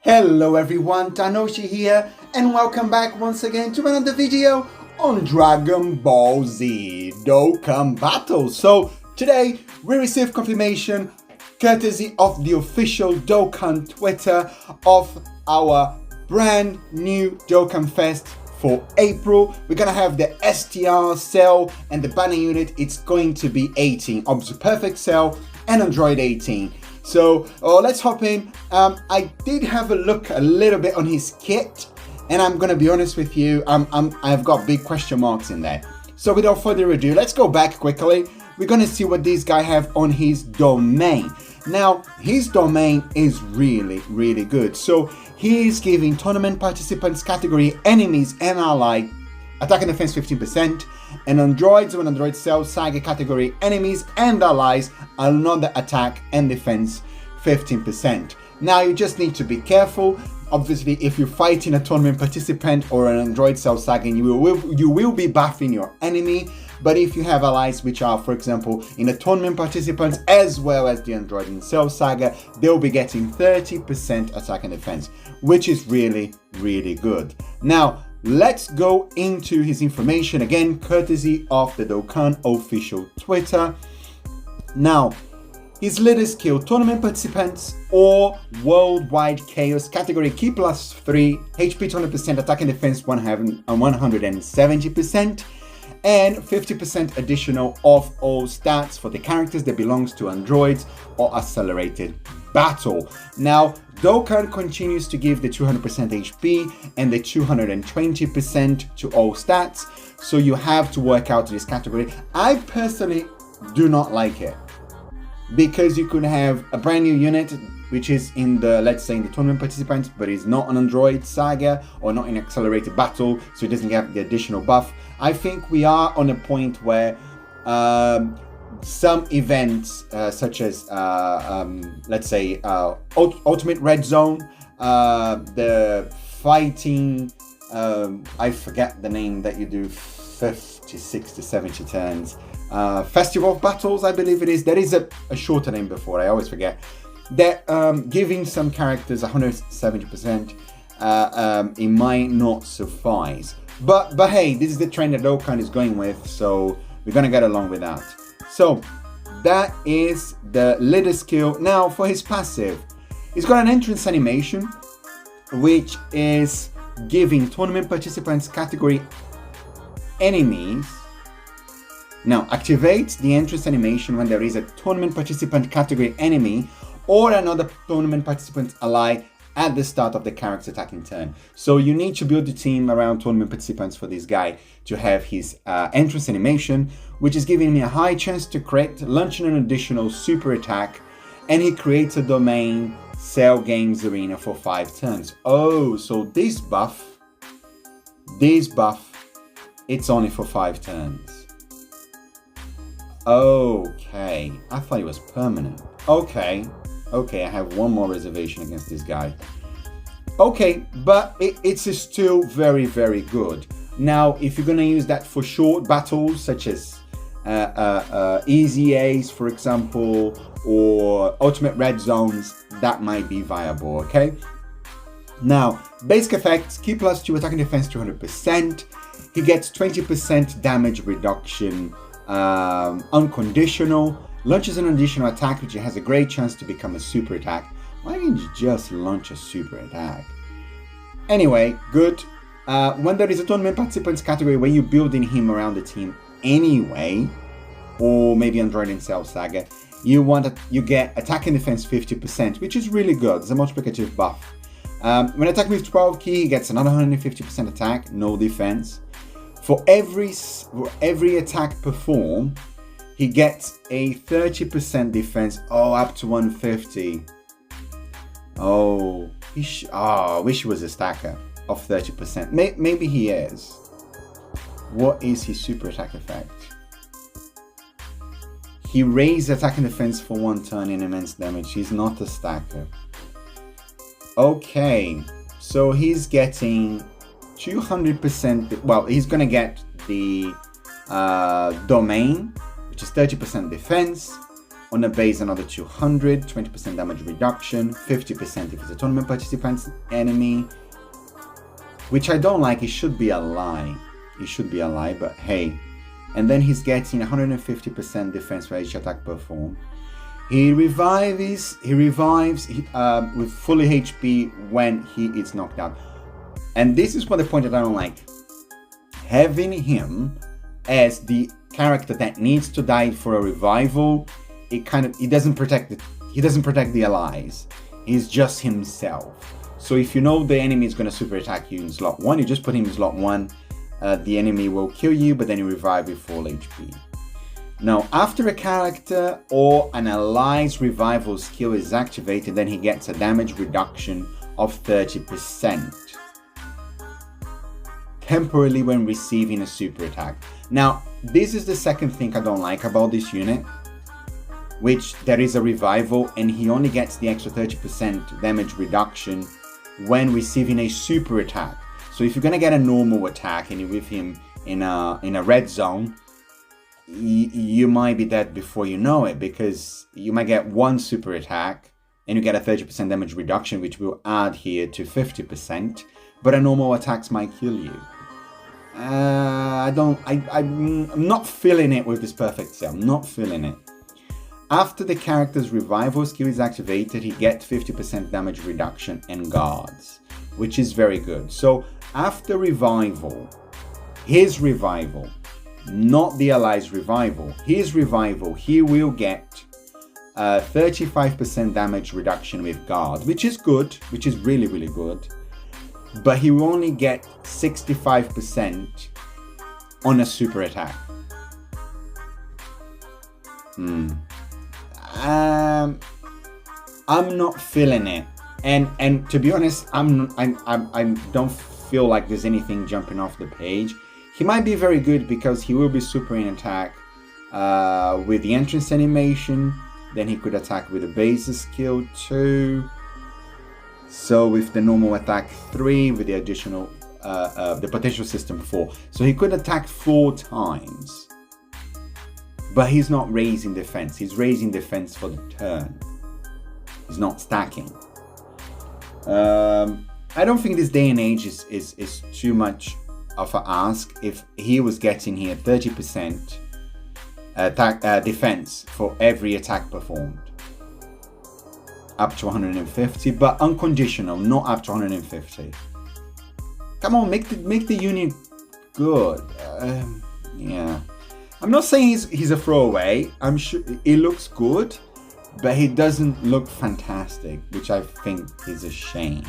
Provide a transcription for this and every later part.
Hello everyone, Tanoshi here, and welcome back once again to another video on Dragon Ball Z Dokkan Battle. So today we received confirmation, courtesy of the official Dokkan Twitter, of our brand new Dokkan Fest for April. We're gonna have the STR cell and the banner unit. It's going to be 18, Obs Perfect cell and Android 18. So let's hop in. I did have a look a little bit on his kit, and I'm gonna be honest with you, I've got big question marks in there. So without further ado, let's go back quickly. We're gonna see what this guy have on his domain. Now, his domain is really good. So he is giving tournament participants category enemies and allied attack and defense 15%, and androids when android cell saga category enemies and allies another attack and defense 15%. Now you just need to be careful. Obviously, if you're fighting a tournament participant or an android cell saga, you will be buffing your enemy. But if you have allies which are, for example, in a tournament participants as well as the android in cell saga, they'll be getting 30% attack and defense, which is really good. Now let's go into his information, again courtesy of the Dokkan official Twitter. Now, his leader skill, tournament participants or worldwide chaos category, key +3, HP 20%, attack and defense 170%, and 50% additional of all stats for the characters that belongs to androids or accelerated battle. Now, Dokkan continues to give the 200% HP and the 220% to all stats, so you have to work out this category. I personally do not like it, because you could have a brand new unit which is in the, let's say, in the tournament participants, but is not an android saga or not in accelerated battle, so it doesn't have the additional buff. I think we are on a point where some events such as let's say ultimate red zone, the fighting, I forget the name that you do 50, 60, 70 turns, festival of battles, I believe it is. There is a shorter name before, I always forget. That giving some characters 170%, it might not suffice. But hey, this is the trend that Dokkan is going with, so we're gonna get along with that. So that is the leader skill. Now for his passive, he's got an entrance animation, which is giving tournament participants category enemies. Now activates the entrance animation when there is a tournament participant category enemy or another tournament participant ally at the start of the character's attacking turn. So you need to build the team around tournament participants for this guy to have his entrance animation, which is giving me a high chance to crit, launching an additional super attack, and he creates a domain cell games arena for 5 turns. Oh, so this buff, it's only for 5 turns. Okay, I thought it was permanent. Okay, I have one more reservation against this guy. Okay, but it's still very good. Now, if you're gonna use that for short battles, such as easy A's, for example, or ultimate red zones, that might be viable, okay? Now, basic effects, key +2, attack and defense 200%. He gets 20% damage reduction, unconditional. Launches an additional attack, which has a great chance to become a super attack. Why didn't you just launch a super attack? Anyway, good. When there is a tournament participants category where you're building him around the team anyway, or maybe Android and Cell Saga, you get attack and defense 50%, which is really good. It's a multiplicative buff. When attacking with 12 key, he gets another 150% attack, no defense. For every attack performed, he gets a 30% defense, up to 150. Oh, I wish he was a stacker of 30%. Maybe he is. What is his super attack effect? He raised attack and defense for 1 turn in immense damage. He's not a stacker. Okay, so he's getting 200%. Well, he's gonna get the domain, which is 30% defense, On a base, another 200, 20% damage reduction, 50% if it's a tournament participant's enemy. Which I don't like, it should be a lie. It should be a lie, but hey. And then he's getting 150% defense for each attack performed. He revives with fully HP when he is knocked out. And this is what the point that I don't like. Having him as the character that needs to die for a revival, he doesn't protect the allies. He's just himself. So if you know the enemy is going to super attack you in slot 1, you just put him in slot 1. The enemy will kill you, but then you revive with full HP. Now, after a character or an ally's revival skill is activated, then he gets a damage reduction of 30%. Temporarily when receiving a super attack. Now, this is the second thing I don't like about this unit, which there is a revival and he only gets the extra 30% damage reduction when receiving a super attack. So if you're gonna get a normal attack and you're with him in a red zone, you might be dead before you know it, because you might get one super attack and you get a 30% damage reduction, which will add here to 50%, but a normal attacks might kill you. I'm not feeling it with this perfect cell. I'm not feeling it. After the character's revival skill is activated, he gets 50% damage reduction and guards, which is very good. So after revival, his revival, not the allies' revival, his revival, he will get 35% damage reduction with guard, which is good, which is really, really good. But he will only get 65% on a super attack. I'm not feeling it, and to be honest, I don't feel like there's anything jumping off the page. He might be very good because he will be super in attack with the entrance animation. Then he could attack with a base skill 2. So with the normal attack 3, with the additional the potential system 4. So he could attack 4 times. But he's not raising defense. He's raising defense for the turn. He's not stacking. I don't think this day and age is too much of an ask if he was getting here 30% attack defense for every attack performed. Up to 150, but unconditional, not up to 150. Come on, make the unit good. Yeah. I'm not saying he's a throwaway. I'm sure he looks good, but he doesn't look fantastic, which I think is a shame.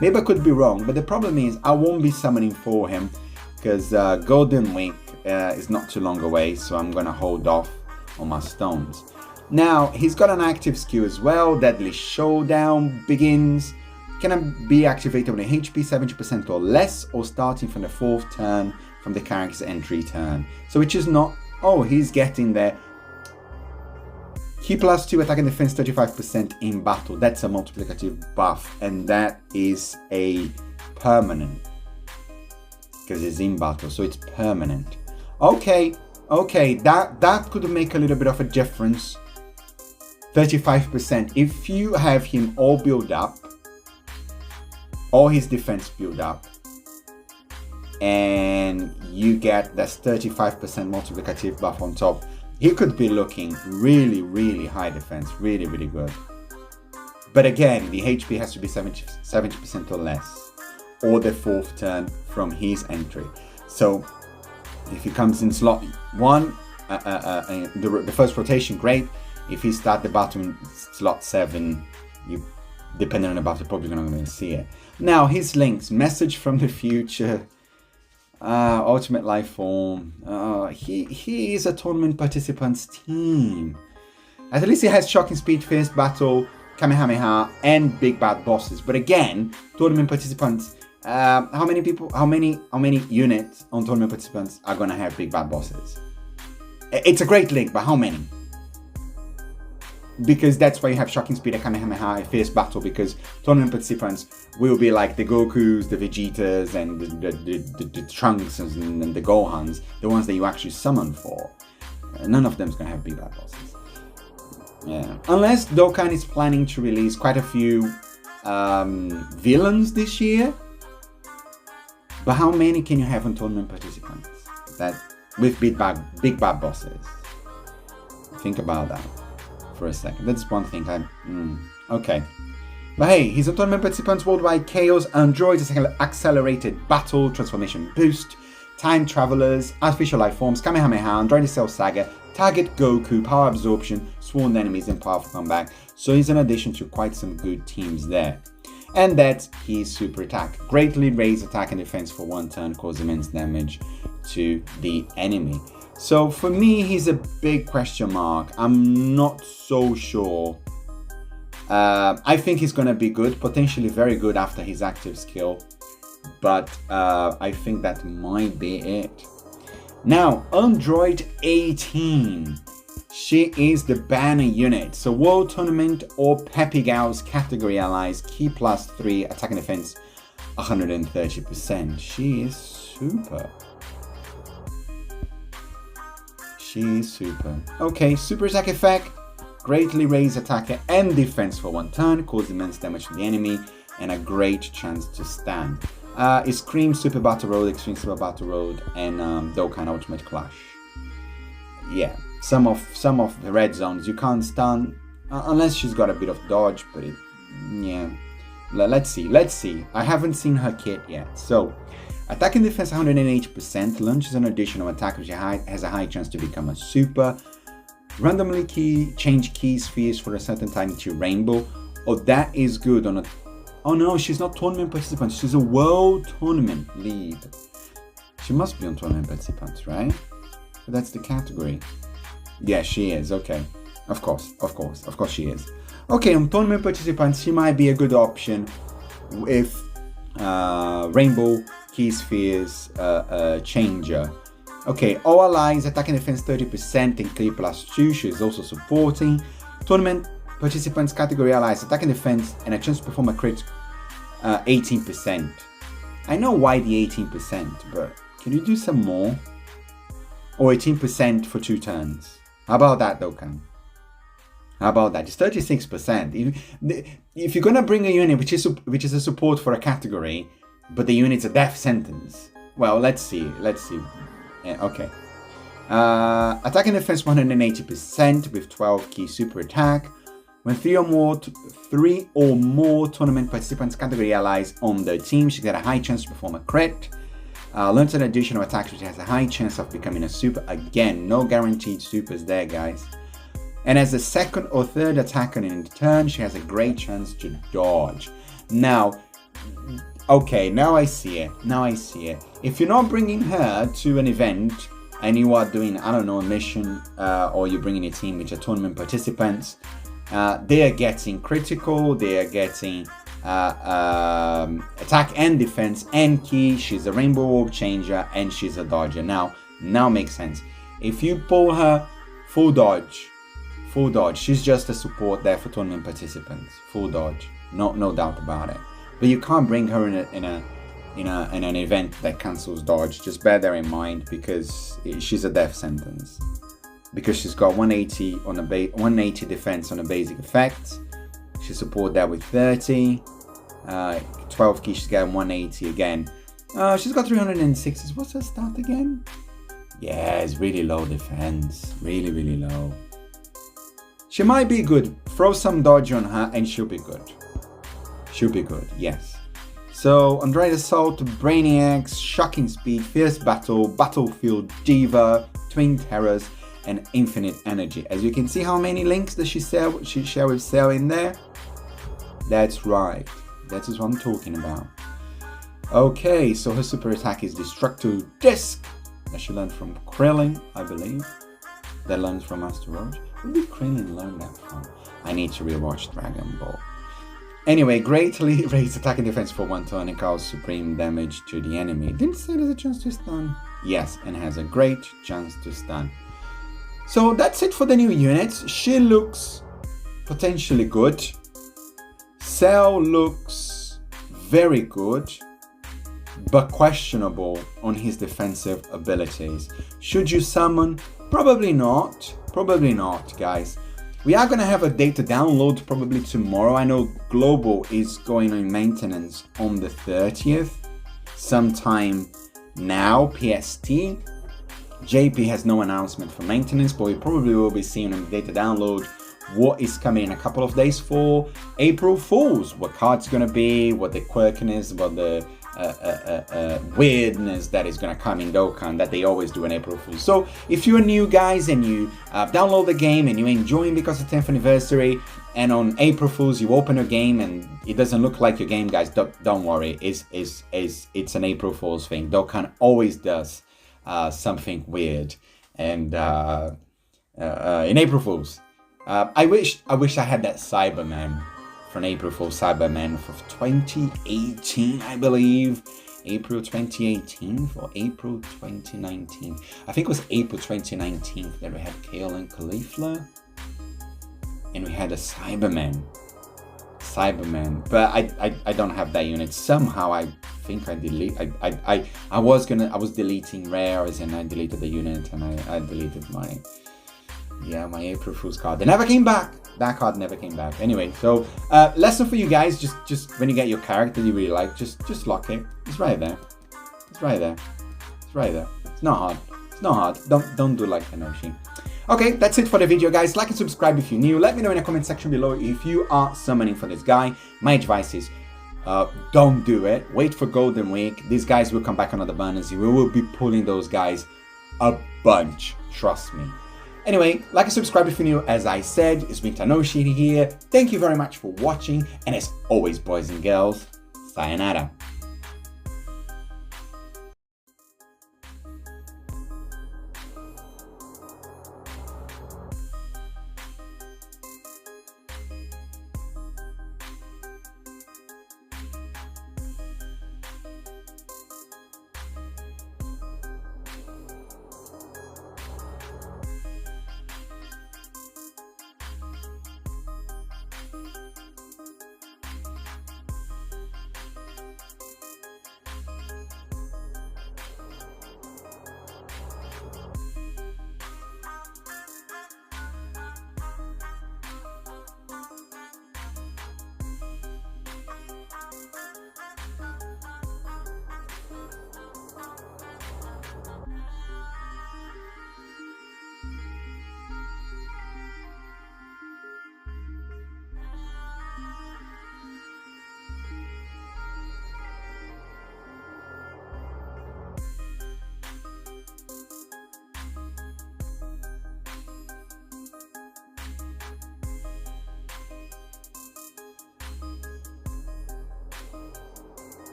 Maybe I could be wrong, but the problem is I won't be summoning for him because Golden Week is not too long away, so I'm gonna hold off on my stones. Now, he's got an active skill as well. Deadly Showdown begins. Can be activated when a HP 70% or less, or starting from the 4th turn from the character's entry turn. So which is not... Oh, he's getting there. Key +2 attack and defense 35% in battle. That's a multiplicative buff, and that is a permanent. Because it's in battle, so it's permanent. Okay, that could make a little bit of a difference. 35%. If you have him all build up, all his defense build up, and you get that 35% multiplicative buff on top, he could be looking really, really high defense, really, really good. But again, the HP has to be 70% or less, or the 4th turn from his entry. So if he comes in slot 1, the first rotation, great. If he start the battle in slot 7, you, depending on the battle, probably not going to see it. Now, his links: Message from the Future, Ultimate Life Form. He is a tournament participant's team. At least he has Shocking Speed, Fierce Battle, Kamehameha, and Big Bad Bosses. But again, tournament participants. How many units on tournament participants are gonna have Big Bad Bosses? It's a great link, but how many? Because that's why you have Shocking Speed, Kamehameha, and Fierce Battle, because tournament participants will be like the Gokus, the Vegetas, and the Trunks and the Gohans, the ones that you actually summon for. None of them is going to have Big Bad Bosses. Yeah. Unless Dokkan is planning to release quite a few villains this year. But how many can you have on tournament participants that with big bad bosses? Think about that for a second. That's one thing. Okay. But hey, he's on tournament participants worldwide. Chaos, Androids, accelerated battle, transformation boost, time travelers, artificial life forms, Kamehameha, Android Cell Saga, target Goku, power absorption, sworn enemies, and powerful comeback. So he's an addition to quite some good teams there. And that's his super attack. Greatly raise attack and defense for 1 turn, cause immense damage to the enemy. So for me, he's a big question mark. I'm not so sure. I think he's going to be good, potentially very good after his active skill. But I think that might be it. Now, Android 18. She is the banner unit. So World Tournament or Peppy Gal's category allies, key +3, attack and defense 130%. She is super. She is super. Okay, super attack effect. Greatly raise attack and defense for 1 turn, cause immense damage to the enemy, and a great chance to stand. Is Cream Super Battle Road, Extreme Super Battle Road, and Dokkan Ultimate Clash. Yeah. Some of the red zones you can't stun unless she's got a bit of dodge, but yeah. Let's see. I haven't seen her kit yet. So, attack and defense 180%, launches an additional attack which has a high chance to become a super. Randomly change key spheres for a certain time to rainbow. Oh, that is good on a. Oh no, she's not tournament participant. She's a world tournament lead. She must be on tournament participants, right? But that's the category. Yeah, she is. Okay. Of course she is. Okay, on tournament participants, she might be a good option with Rainbow Key Spheres Changer. Okay, all allies, attack and defense 30% and clear +2. She is also supporting. Tournament participants category allies, attack and defense, and a chance to perform a crit 18%. I know why the 18%, but can you do some more? Or 18% for 2 turns. How about that, Dokkan? How about that? It's 36%. If you're gonna bring a unit which is a support for a category, but the unit's a death sentence, well, let's see. Yeah, okay. Attack and defense 180% with 12 key super attack. When 3 or more tournament participants category allies on the team, she got a high chance to perform a crit. Learns an additional attack which has a high chance of becoming a super. Again, no guaranteed supers there, guys. And as a second or third attacker in turn, she has a great chance to dodge. Now, okay, now I see it. If you're not bringing her to an event and you are doing, I don't know, a mission, or you're bringing a team which are tournament participants, they are getting critical, they are getting attack and defense and key. She's a rainbow orb changer and she's a dodger. Now makes sense. If you pull her full dodge, she's just a support there for tournament participants. Full dodge, no doubt about it. But you can't bring her in an event that cancels dodge. Just bear that in mind, because she's a death sentence. Because she's got 180 on a 180 defense on a basic effect. She support that with 30. 12 key, she's getting 180 again. She's got 360. What's her stat again? Yeah, it's really low defense. Really low. She might be good. Throw some dodge on her and she'll be good. Yes. So, Android Assault, Brainiacs, Shocking Speed, Fierce Battle, Battlefield Diva, Twin Terrors, and Infinite Energy. As you can see, how many links does she share with Cell in there? That's right. That is what I'm talking about. Okay, so her super attack is Destructo Disc, that she learned from Krillin, I believe. That learned from Master Roach. Where did Krillin learn that from? I need to rewatch Dragon Ball. Anyway, greatly raised attack and defense for 1 turn and cause supreme damage to the enemy. Didn't say there's a chance to stun. Yes, and has a great chance to stun. So that's it for the new units. She looks potentially good. Cell looks very good, but questionable on his defensive abilities. Should you summon? Probably not, guys. We are going to have a data download probably tomorrow. I know Global is going on maintenance on the 30th, sometime now, PST. JP has no announcement for maintenance, but we probably will be seeing on the data download what is coming in a couple of days for April Fools, what card's going to be, what the quirkiness, what the weirdness that is going to come in Dokkan that they always do in April Fools. So if you're new guys and you download the game and you're enjoying because of 10th anniversary, and on April Fools you open your game and it doesn't look like your game, guys, don't worry, it's an April Fools thing. Dokkan always does something weird and in April Fools. I wish I had that Cyberman from April Fool's Cyberman for 2018, I believe. April 2018 for April 2019. I think it was April 2019 that we had Kale and Caulifla. And we had a Cyberman. But I don't have that unit. Somehow I think I delete. I was deleting rares and I deleted the unit and I deleted my April Fool's card. They never came back. That card never came back. Anyway, so lesson for you guys: just when you get your character you really like, just lock it. It's right there. It's right there. It's right there. It's not hard. It's not hard. Don't do like Enoshi. Okay, that's it for the video, guys. Like and subscribe if you're new. Let me know in the comment section below if you are summoning for this guy. My advice is don't do it. Wait for Golden Week. These guys will come back on other banners. We will be pulling those guys a bunch. Trust me. Anyway, like and subscribe if you're new. As I said, it's been Tanoshi here. Thank you very much for watching. And as always, boys and girls, sayonara.